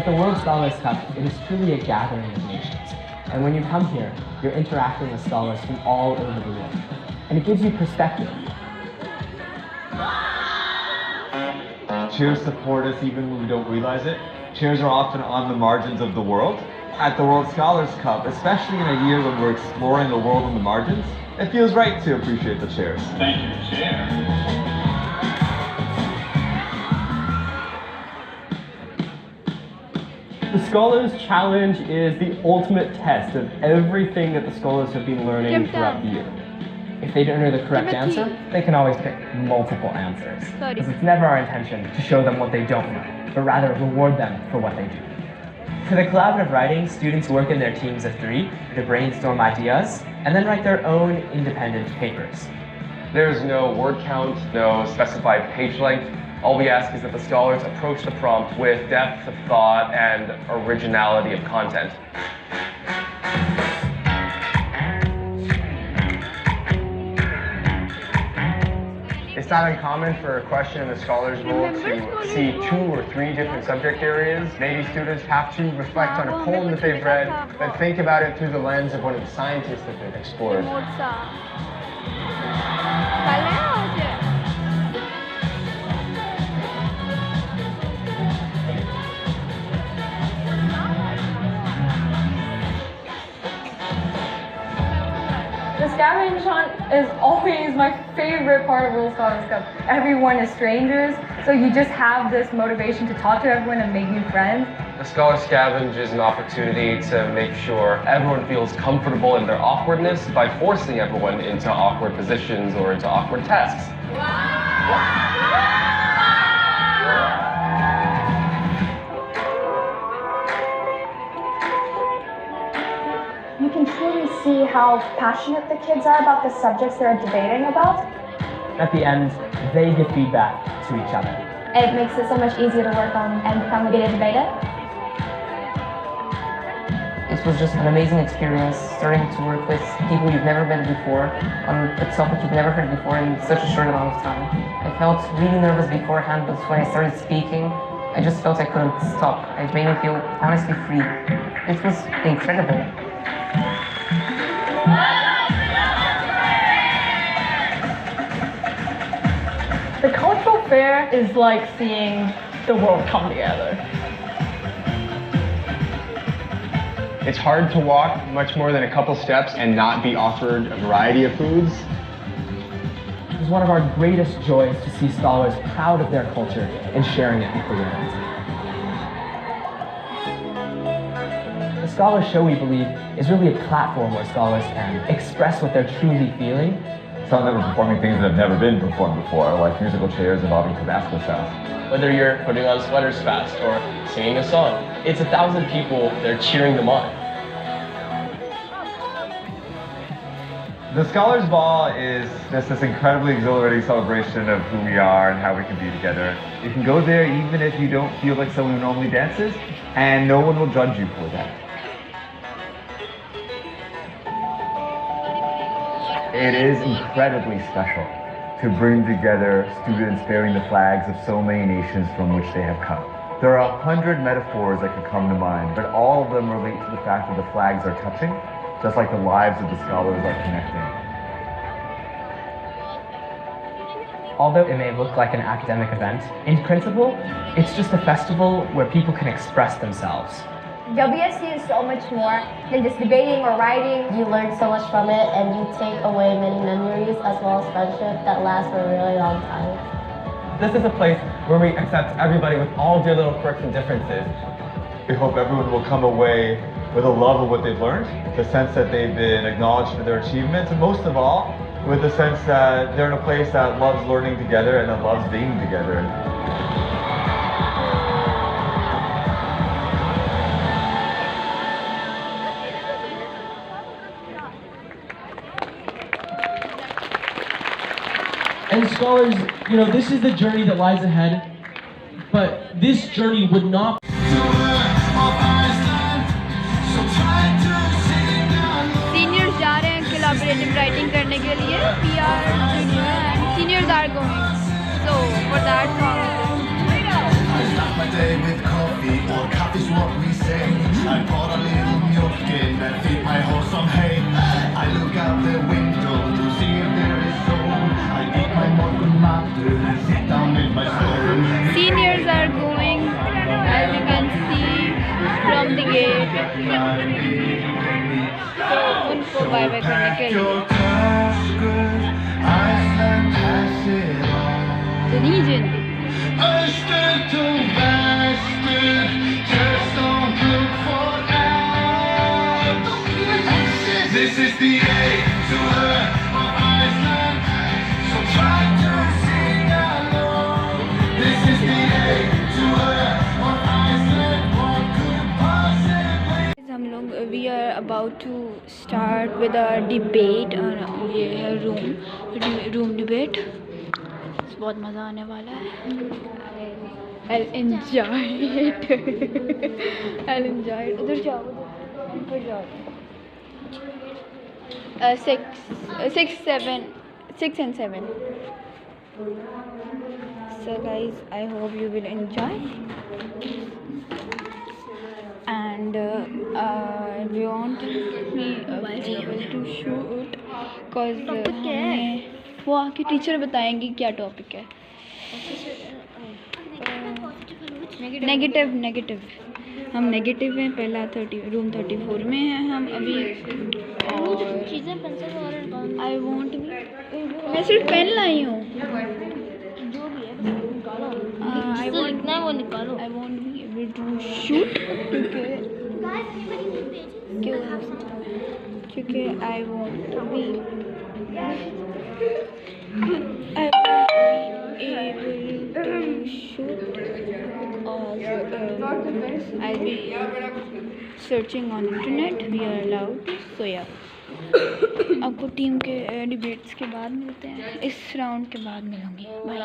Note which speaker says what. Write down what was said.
Speaker 1: the World Scholars Cup, it is truly a gathering of nations. And when you come here, you're interacting with scholars from all over the world. And it gives you perspective.
Speaker 2: Cheers support us even when we don't realize it. Cheers are often on the margins of the world. At the World Scholars Cup, especially in a year when we're exploring the world on the margins, it feels right to appreciate the chairs.
Speaker 3: Thank you, Chair.
Speaker 4: The Scholars Challenge is the ultimate test of everything that the scholars have been learning throughout the year.
Speaker 1: If they don't know the correct answer, they can always pick multiple answers. Because it's never our intention to show them what they don't know, but rather reward them for what they do. For the collaborative writing, students work in their teams of 3 to brainstorm ideas and then write their own independent papers.
Speaker 5: There's no word count, no specified page length. All we ask is that the scholars approach the prompt with depth of thought and originality of content. It's not uncommon for a question in the Scholars Bowl to see 2 or 3 different subject areas. Maybe students have to reflect on a poem that they've read, then think about it through the lens of one of the scientists that they've explored.
Speaker 6: The scavenger hunt is always my favorite part of World Scholars Cup. Everyone is strangers, so you just have this motivation to talk to everyone and make new friends.
Speaker 5: The Scholar Scavenge is an opportunity to make sure everyone feels comfortable in their awkwardness by forcing everyone into awkward positions or into awkward tasks.
Speaker 7: You can truly see how passionate the kids are about the subjects they're debating about.
Speaker 1: At the end, they give feedback to each other.
Speaker 7: It makes it so much easier to work on and become a good debater.
Speaker 8: This was just an amazing experience, starting to work with people you've never met before, on a topic you've never heard before in such a short amount of time. I felt really nervous beforehand, but when I started speaking, I just felt I couldn't stop. It made me feel honestly free. It was incredible.
Speaker 6: The cultural fair is like seeing the world come together.
Speaker 5: It's hard to walk much more than a couple steps and not be offered a variety of foods.
Speaker 1: It is one of our greatest joys to see scholars proud of their culture and sharing it with the world. The Scholars Show, we believe, is really a platform where scholars can express what they're truly feeling.
Speaker 2: Some of them are performing things that have never been performed before, like musical chairs involving Tabasco sauce.
Speaker 5: Whether you're putting on sweaters fast or singing a song, it's 1,000 people, they're cheering them on.
Speaker 2: The Scholars Ball is just this incredibly exhilarating celebration of who we are and how we can be together. You can go there even if you don't feel like someone who normally dances, and no one will judge you for that. It is incredibly special to bring together students bearing the flags of so many nations from which they have come. There are 100 metaphors that could come to mind, but all of them relate to the fact that the flags are touching, just like the lives of the scholars are connecting.
Speaker 1: Although it may look like an academic event, in principle, it's just a festival where people can express themselves.
Speaker 7: WSC is so much more than just debating or writing.
Speaker 9: You learn so much from it, and you take away many memories as well as friendship that last for a really long time.
Speaker 4: This is a place where we accept everybody with all their little quirks and differences.
Speaker 2: We hope everyone will come away with a love of what they've learned, the sense that they've been acknowledged for their achievements, and most of all, with the sense that they're in a place that loves learning together and that loves being together.
Speaker 10: And scholars, you know, this is the journey that lies ahead, but this journey would not.
Speaker 11: Seniors जा रहे हैं collaborative writing करने के लिए. We are junior and seniors are going. So for that song. को bye bye करने के लिए। Tunisian.
Speaker 12: This is the A to her of Iceland, so try to sing along. This is the A to her of Iceland, what could possibly.
Speaker 11: हम लोग we are about to start with a debate और ये है room debate. बहुत मज़ा आने वाला है। I'll enjoy it. I'll enjoy it. उधर जाओ, उधर जाओ। 6 and 7. So guys, I hope you will enjoy, and we want me to shoot cause वो आके टीचर बताएंगी क्या टॉपिक है। नेगेटिव हम नेगेटिव हैं। पहला रूम 34 में हैं हम अभी। और आई वॉन्ट मैं सिर्फ पेन लाई हूँ। I want be able to shoot क्योंकि I want to be able to shoot I'll be searching on internet. We are allowed, so yeah. आपको टीम के डिबेट्स के बाद मिलते हैं, इस राउंड के बाद मिलूंगी। बाय।